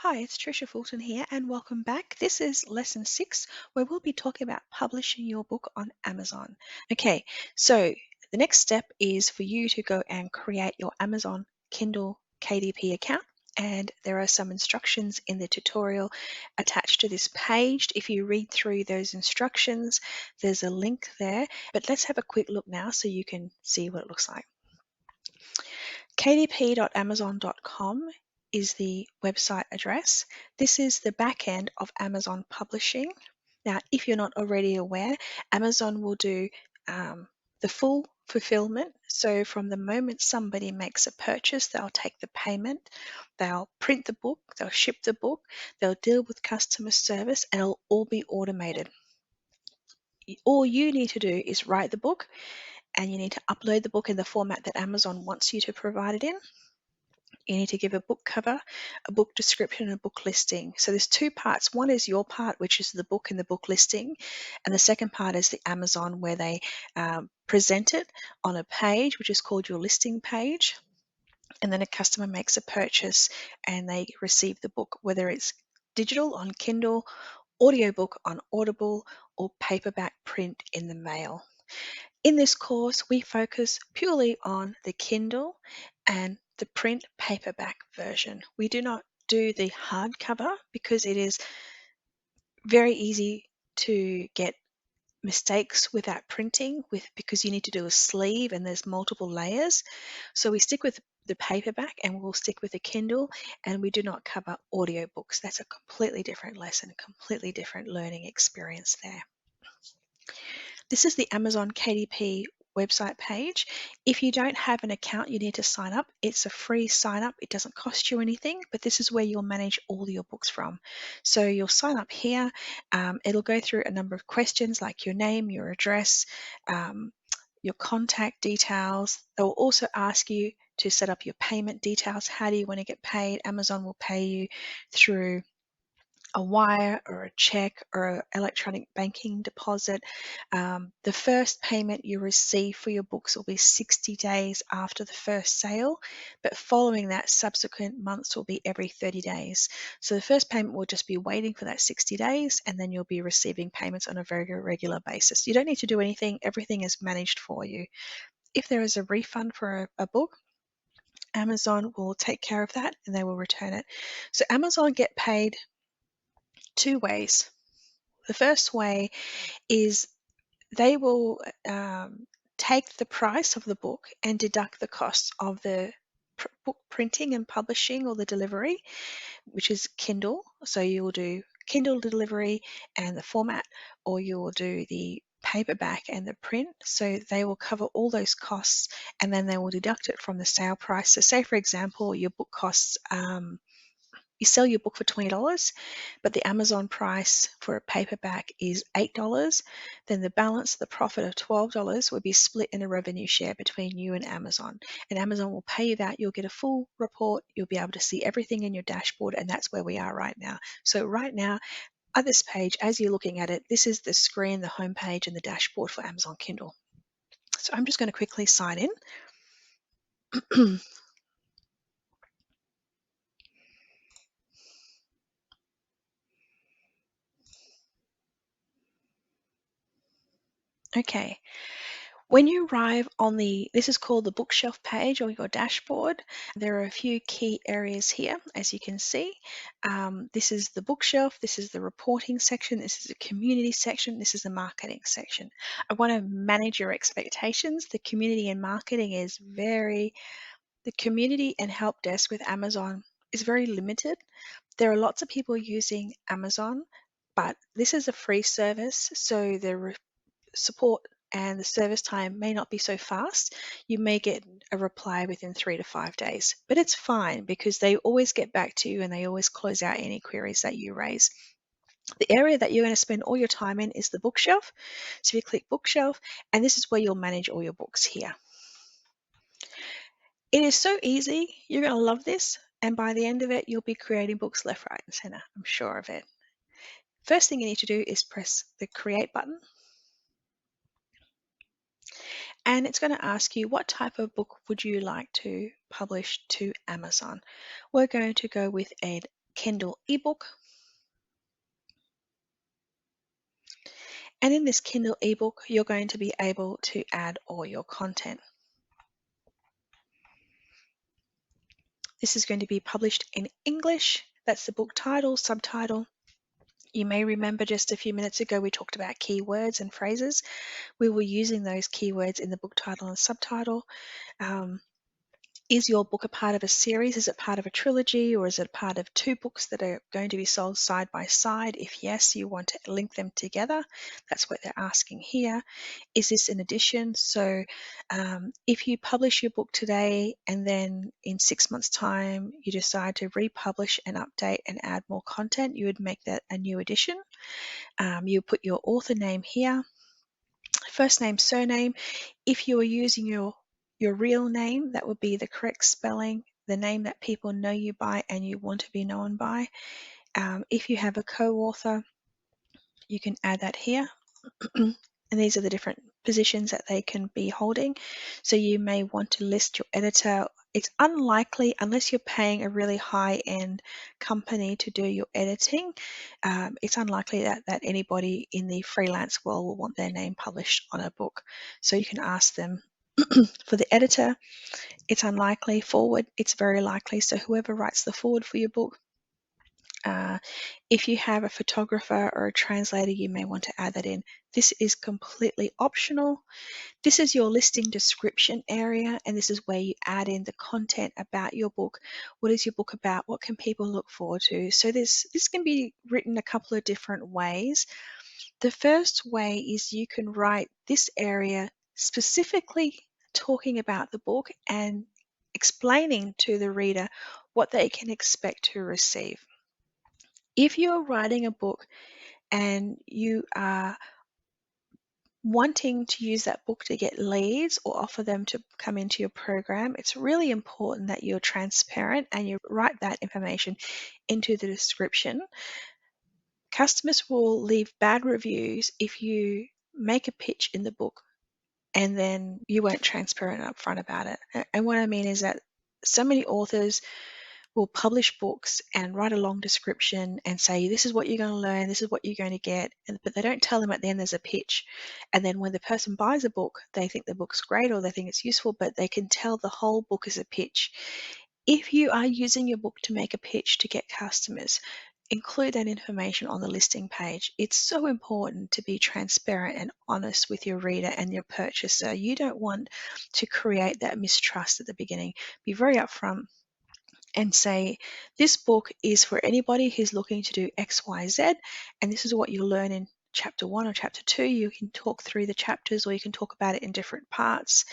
Hi, it's Tricia Fulton here, and welcome back. This is lesson 6, where we'll be talking about publishing your book on Amazon. Okay, so the next step is for you to go and create your Amazon Kindle KDP account. And there are some instructions in the tutorial attached to this page. If you read through those instructions, there's a link there. But let's have a quick look now so you can see what it looks like. kdp.amazon.com is the website address. This is the back end of Amazon Publishing. Now, if you're not already aware, Amazon will do the full fulfillment. So, from the moment somebody makes a purchase, they'll take the payment, they'll print the book, they'll ship the book, they'll deal with customer service, and it'll all be automated. All you need to do is write the book, and you need to upload the book in the format that Amazon wants you to provide it in. You need to give a book cover, a book description, and a book listing. So there's two parts. One is your part, which is the book and the book listing, and the second part is the Amazon, where they present it on a page, which is called your listing page. And then a customer makes a purchase and they receive the book, whether it's digital on Kindle, audiobook on Audible, or paperback print in the mail. In this course, we focus purely on the Kindle and the print paperback version. We do not do the hardcover because it is very easy to get mistakes with that printing because you need to do a sleeve and there's multiple layers. So we stick with the paperback and we'll stick with the Kindle, and we do not cover audiobooks. That's a completely different lesson, completely different learning experience there. This is the Amazon KDP website page. If you don't have an account, you need to sign up. It's a free sign up. It doesn't cost you anything, but this is where you'll manage all your books from. So you'll sign up here. It'll go through a number of questions like your name, your address, your contact details. They'll also ask you to set up your payment details. How do you want to get paid? Amazon will pay you through a wire or a check or an electronic banking deposit. The first payment you receive for your books will be 60 days after the first sale, but following that, subsequent months will be every 30 days. So the first payment will just be waiting for that 60 days, and then you'll be receiving payments on a very regular basis. You don't need to do anything, everything is managed for you. If there is a refund for a book, Amazon will take care of that and they will return it. So Amazon get paid two ways. The first way is they will take the price of the book and deduct the costs of the book printing and publishing or the delivery, which is Kindle. So you will do Kindle delivery and the format, or you will do the paperback and the print. So they will cover all those costs and then they will deduct it from the sale price. So say, for example, your book costs you sell your book for $20, but the Amazon price for a paperback is $8, then the balance, the profit of $12, will be split in a revenue share between you and Amazon. And Amazon will pay you that. You'll get a full report. You'll be able to see everything in your dashboard, and that's where we are right now. So right now, at this page, as you're looking at it, this is the screen, the home page, and the dashboard for Amazon Kindle. So I'm just going to quickly sign in. Okay. When you arrive on this is called the bookshelf page or your dashboard. There are a few key areas here, as you can see. This is the bookshelf, this is the reporting section, this is the community section, this is the marketing section. I want to manage your expectations. The community and marketing is the community and help desk with Amazon is very limited. There are lots of people using Amazon, but this is a free service, so the support and the service time may not be so fast. You may get a reply within 3 to 5 days, but it's fine because they always get back to you and they always close out any queries that you raise. The area that you're going to spend all your time in is the bookshelf. So you click bookshelf, and this is where you'll manage all your books here. It is so easy. You're going to love this. And by the end of it, you'll be creating books left, right, and center. I'm sure of it. First thing you need to do is press the create button. And it's going to ask you what type of book would you like to publish to Amazon. We're going to go with a Kindle ebook. And in this Kindle ebook, you're going to be able to add all your content. This is going to be published in English. That's the book title, subtitle. You may remember just a few minutes ago we talked about keywords and phrases. We were using those keywords in the book title and subtitle. Is your book a part of a series? Is it part of a trilogy, or is it part of two books that are going to be sold side by side? If yes, you want to link them together. That's what they're asking here. Is this an addition? So if you publish your book today and then in 6 months' time you decide to republish and update and add more content, you would make that a new edition. You put your author name here, first name, surname. If you are using your real name, that would be the correct spelling, the name that people know you by and you want to be known by. If you have a co-author, you can add that here. And these are the different positions that they can be holding. So you may want to list your editor. It's unlikely, unless you're paying a really high-end company to do your editing, it's unlikely that anybody in the freelance world will want their name published on a book. So you can ask them for the editor. It's unlikely. Forward, it's very likely. So whoever writes the forward for your book, if you have a photographer or a translator, you may want to add that in. This is completely optional. This is your listing description area, and this is where you add in the content about your book. What is your book about? What can people look forward to? So this can be written a couple of different ways. The first way is you can write this area specifically talking about the book and explaining to the reader what they can expect to receive. If you're writing a book and you are wanting to use that book to get leads or offer them to come into your program, it's really important that you're transparent and you write that information into the description. Customers will leave bad reviews if you make a pitch in the book and then you weren't transparent up front about it. And what I mean is that so many authors will publish books and write a long description and say, this is what you're going to learn, this is what you're going to get, but they don't tell them at the end there's a pitch. And then when the person buys a book, they think the book's great or they think it's useful, but they can tell the whole book is a pitch. If you are using your book to make a pitch to get customers, include that information on the listing page. It's so important to be transparent and honest with your reader and your purchaser. You don't want to create that mistrust at the beginning. Be very upfront and say, this book is for anybody who's looking to do X, Y, Z, and this is what you'll learn in chapter 1 or chapter 2. You can talk through the chapters or you can talk about it in different parts.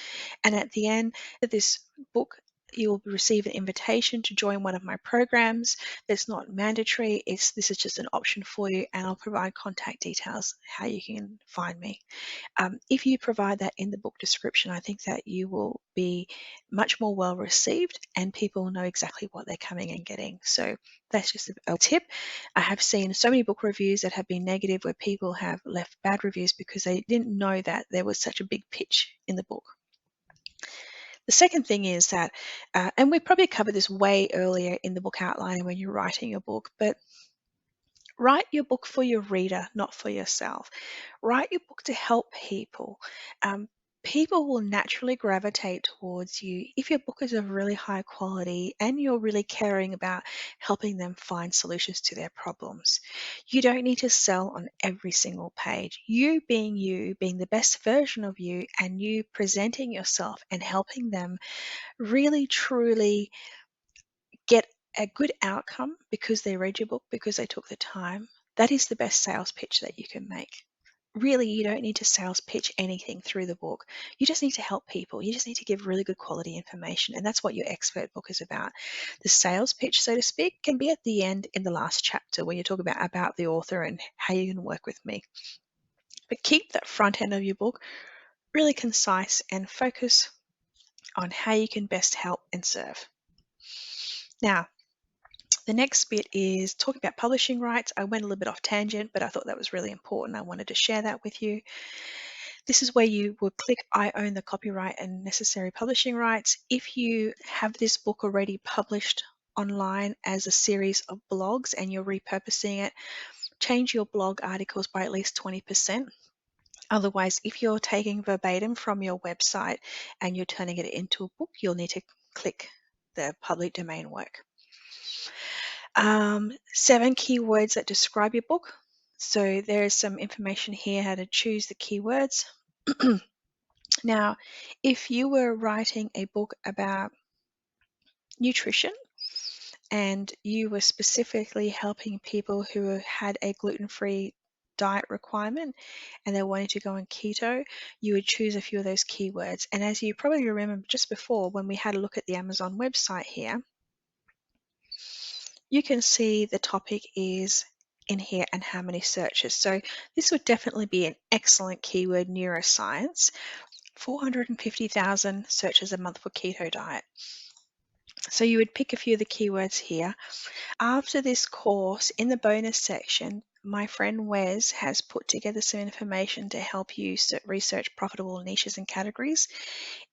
And at the end of this book, you will receive an invitation to join one of my programs. It's not mandatory. This is just an option for you, and I'll provide contact details, how you can find me. If you provide that in the book description, I think that you will be much more well received and people will know exactly what they're coming and getting. So that's just a tip. I have seen so many book reviews that have been negative where people have left bad reviews because they didn't know that there was such a big pitch in the book. The second thing is that, and we probably covered this way earlier in the book outline when you're writing your book, but write your book for your reader, not for yourself. Write your book to help people. People will naturally gravitate towards you if your book is of really high quality and you're really caring about helping them find solutions to their problems. You don't need to sell on every single page. You, being the best version of you, and you presenting yourself and helping them really truly get a good outcome because they read your book, because they took the time, that is the best sales pitch that you can make. Really, you don't need to sales pitch anything through the book. You just need to help people. You just need to give really good quality information. And that's what your expert book is about. The sales pitch, so to speak, can be at the end in the last chapter when you talk about the author and how you can work with me. But keep that front end of your book really concise and focus on how you can best help and serve. Now, the next bit is talking about publishing rights. I went a little bit off tangent, but I thought that was really important. I wanted to share that with you. This is where you would click I own the copyright and necessary publishing rights. If you have this book already published online as a series of blogs and you're repurposing it, change your blog articles by at least 20%. Otherwise, if you're taking verbatim from your website and you're turning it into a book, you'll need to click the public domain work. 7 keywords that describe your book. So there is some information here how to choose the keywords. Now, if you were writing a book about nutrition and you were specifically helping people who had a gluten-free diet requirement and they wanted to go on keto, you would choose a few of those keywords. And as you probably remember just before when we had a look at the Amazon website here, you can see the topic is in here and how many searches. So this would definitely be an excellent keyword, neuroscience. 450,000 searches a month for keto diet. So you would pick a few of the keywords here. After this course, in the bonus section, my friend Wes has put together some information to help you research profitable niches and categories.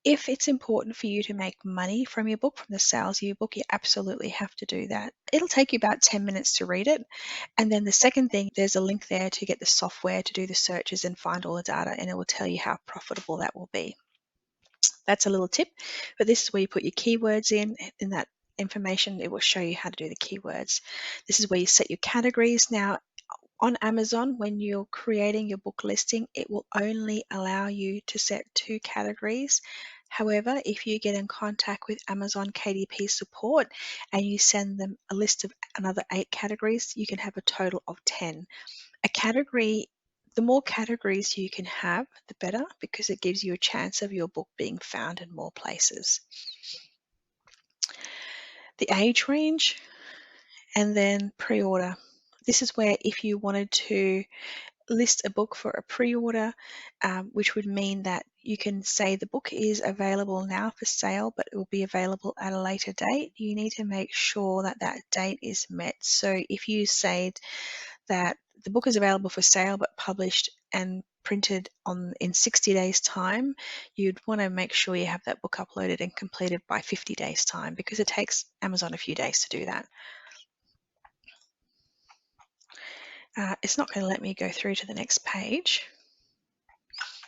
If it's important for you to make money from your book, from the sales of your book, you absolutely have to do that. It'll take you about 10 minutes to read it. And then the second thing, there's a link there to get the software to do the searches and find all the data, and it will tell you how profitable that will be. That's a little tip, but this is where you put your keywords in that information. It will show you how to do the keywords. This is where you set your categories. Now, on Amazon, when you're creating your book listing, it will only allow you to set 2 categories. However, if you get in contact with Amazon KDP support and you send them a list of another 8 categories, you can have a total of 10. A category, the more categories you can have, the better, because it gives you a chance of your book being found in more places. The age range, and then pre-order. This is where if you wanted to list a book for a pre-order, which would mean that you can say the book is available now for sale, but it will be available at a later date. You need to make sure that that date is met. So if you say that the book is available for sale but published and printed in 60 days time, you'd want to make sure you have that book uploaded and completed by 50 days time, because it takes Amazon a few days to do that. It's not going to let me go through to the next page.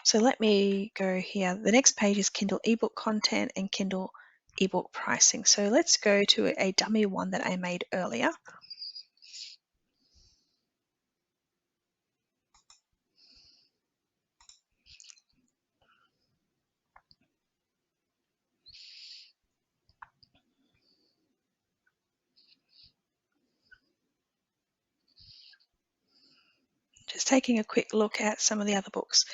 So let me go here. The next page is Kindle ebook content and Kindle ebook pricing. So let's go to a dummy one that I made earlier. Just taking a quick look at some of the other books.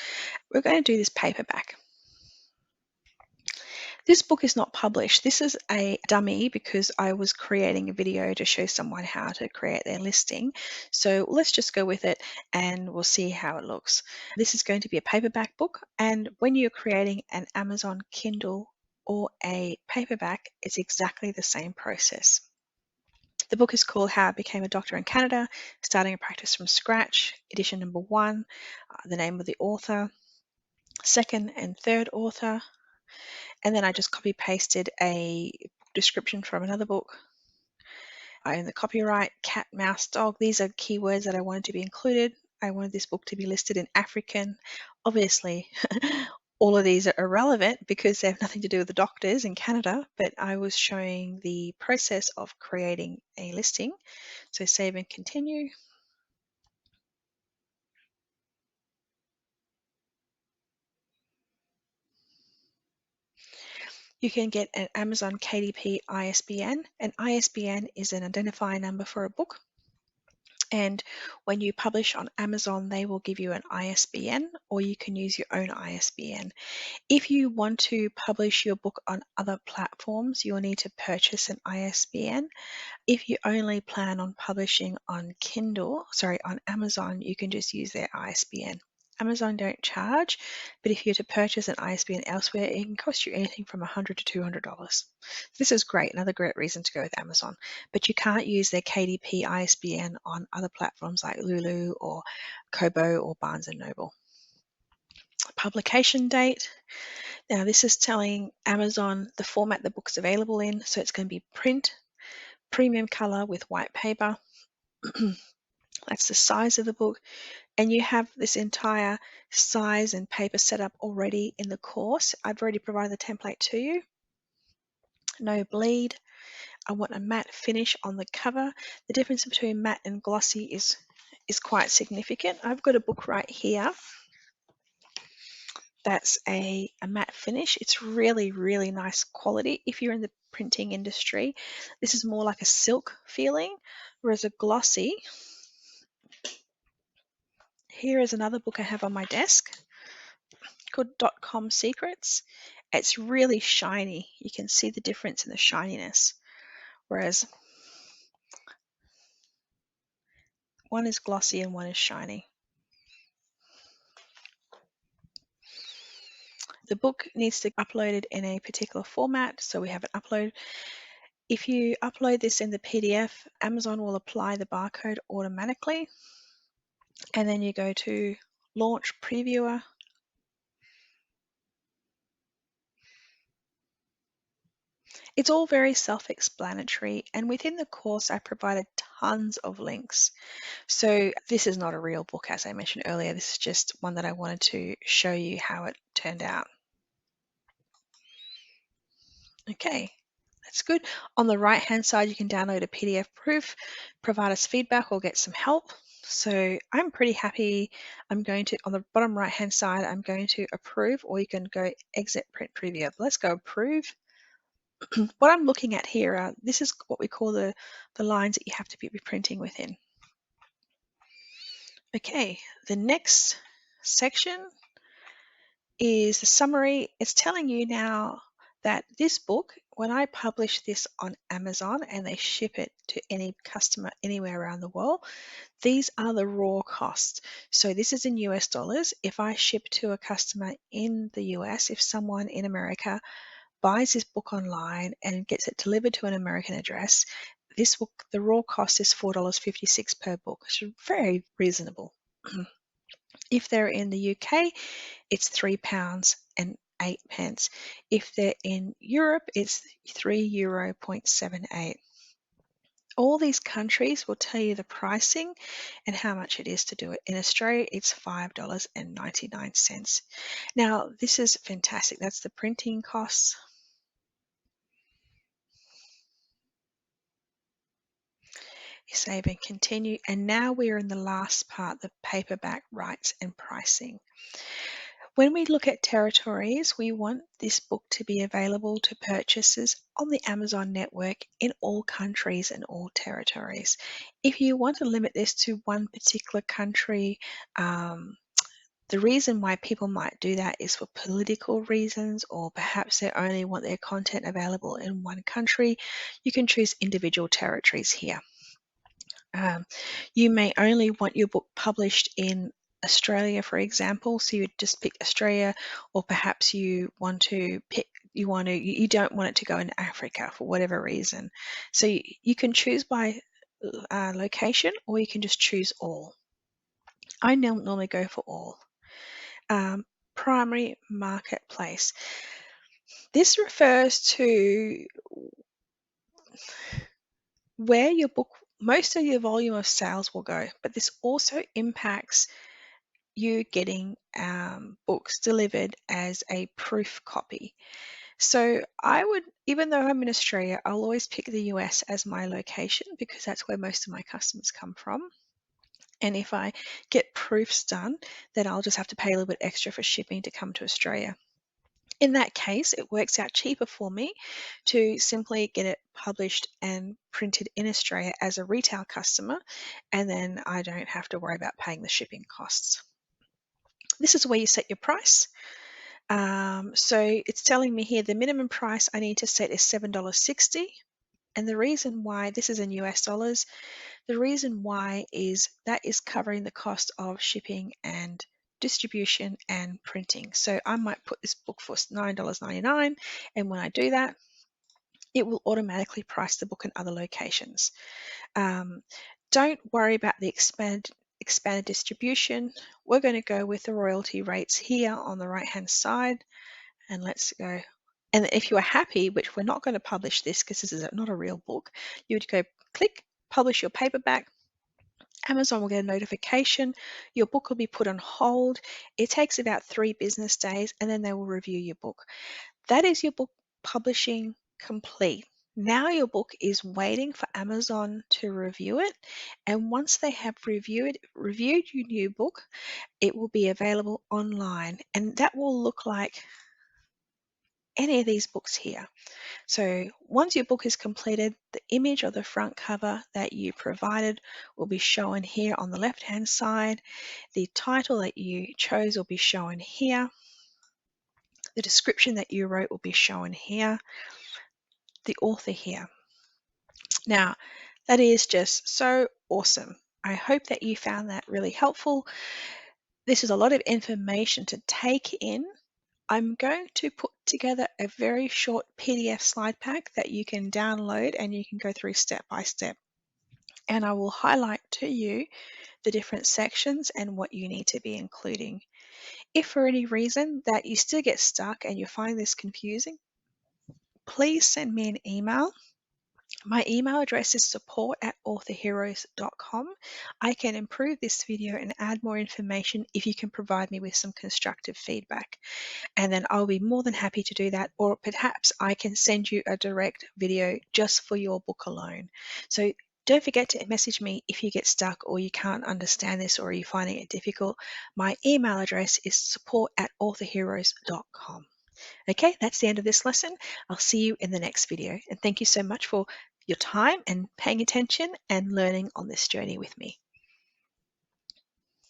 We're going to do this paperback. This book is not published. This is a dummy because I was creating a video to show someone how to create their listing. So let's just go with it and we'll see how it looks. This is going to be a paperback book, and when you're creating an Amazon Kindle or a paperback, it's exactly the same process. The book is called How I Became a Doctor in Canada, Starting a Practice from Scratch, edition number 1, the name of the author, second and third author, and then I just copy pasted a description from another book. I own the copyright, cat, mouse, dog. These are keywords that I wanted to be included. I wanted this book to be listed in African. Obviously, all of these are irrelevant because they have nothing to do with the doctors in Canada, but I was showing the process of creating a listing. So save and continue. You can get an Amazon KDP ISBN. An ISBN is an identifier number for a book. And when you publish on Amazon, they will give you an ISBN, or you can use your own ISBN. If you want to publish your book on other platforms, you'll need to purchase an ISBN. If you only plan on publishing on on Amazon, you can just use their ISBN. Amazon don't charge, but if you're to purchase an ISBN elsewhere, it can cost you anything from $100 to $200. This is great, another great reason to go with Amazon, but you can't use their KDP ISBN on other platforms like Lulu or Kobo or Barnes & Noble. Publication date. Now this is telling Amazon the format the book's available in, so it's going to be print, premium color with white paper. That's the size of the book. And you have this entire size and paper setup already in the course. I've already provided the template to you. No bleed. I want a matte finish on the cover. The difference between matte and glossy is quite significant. I've got a book right here that's a matte finish. It's really, really nice quality. If you're in the printing industry, this is more like a silk feeling, whereas a glossy, here is another book I have on my desk called .com Secrets. It's really shiny. You can see the difference in the shininess, whereas one is glossy and one is shiny. The book needs to be uploaded in a particular format, so we have an upload. If you upload this in the PDF, Amazon will apply the barcode automatically, and then you go to Launch Previewer. It's all very self-explanatory, and within the course I provided tons of links. So this is not a real book, as I mentioned earlier. This is just one that I wanted to show you how it turned out. Okay, that's good. On the right-hand side, you can download a PDF proof, provide us feedback or get some help. So I'm pretty happy. I'm going to, on the bottom right-hand side, I'm going to approve, or you can go exit print preview. Let's go approve. What I'm looking at here are, this is what we call the lines that you have to be printing within. Okay, the next section is the summary. It's telling you now that this book, when I publish this on Amazon and they ship it to any customer anywhere around the world, these are the raw costs. So this is in US dollars. If I ship to a customer in the US, if someone in America buys this book online and gets it delivered to an American address, this book, the raw cost is $4.56 per book. It's very reasonable. If they're in the UK, it's £3.08. If they're in Europe, it's €3.78. All these countries will tell you the pricing and how much it is to do it. In Australia, it's $5.99. Now, this is fantastic. That's the printing costs. You save and continue. And now we're in the last part, the paperback rights and pricing. When we look at territories, we want this book to be available to purchasers on the Amazon network in all countries and all territories. If you want to limit this to one particular country, the reason why people might do that is for political reasons, or perhaps they only want their content available in one country. You can choose individual territories here. You may only want your book published in Australia, for example, so you just pick Australia, or perhaps you want to pick, you don't want it to go in Africa for whatever reason. So you can choose by location, or you can just choose all. I normally go for all. Primary marketplace. This refers to where your book, most of your volume of sales will go, but this also impacts you getting books delivered as a proof copy. So I would, even though I'm in Australia, I'll always pick the US as my location because that's where most of my customers come from. And if I get proofs done, then I'll just have to pay a little bit extra for shipping to come to Australia. In that case, it works out cheaper for me to simply get it published and printed in Australia as a retail customer, and then I don't have to worry about paying the shipping costs. This is where you set your price. So it's telling me here the minimum price I need to set is $7.60. And the reason why, this is in US dollars, the reason why is that is covering the cost of shipping and distribution and printing. So I might put this book for $9.99, and when I do that, it will automatically price the book in other locations. Don't worry about the expanded distribution. We're going to go with the royalty rates here on the right hand side, and let's go And if you are happy, which we're not going to publish this because this is not a real book, you would go click publish your paperback. Amazon will get a notification. Your book will be put on hold. It takes about 3 business days and then they will review your book. That is your book publishing complete. Now your book is waiting for Amazon to review it. And once they have reviewed your new book, it will be available online. And that will look like any of these books here. So once your book is completed, the image of the front cover that you provided will be shown here on the left-hand side. The title that you chose will be shown here. The description that you wrote will be shown here. The author here. Now, that is just so awesome. I hope that you found that really helpful. This is a lot of information to take in. I'm going to put together a very short PDF slide pack that you can download and you can go through step by step. And I will highlight to you the different sections and what you need to be including. If for any reason that you still get stuck and you find this confusing, please send me an email. My email address is support@authorheroes.com. I can improve this video and add more information if you can provide me with some constructive feedback. And then I'll be more than happy to do that, or perhaps I can send you a direct video just for your book alone. So don't forget to message me if you get stuck or you can't understand this or you're finding it difficult. My email address is support@authorheroes.com. Okay, that's the end of this lesson. I'll see you in the next video. And thank you so much for your time and paying attention and learning on this journey with me.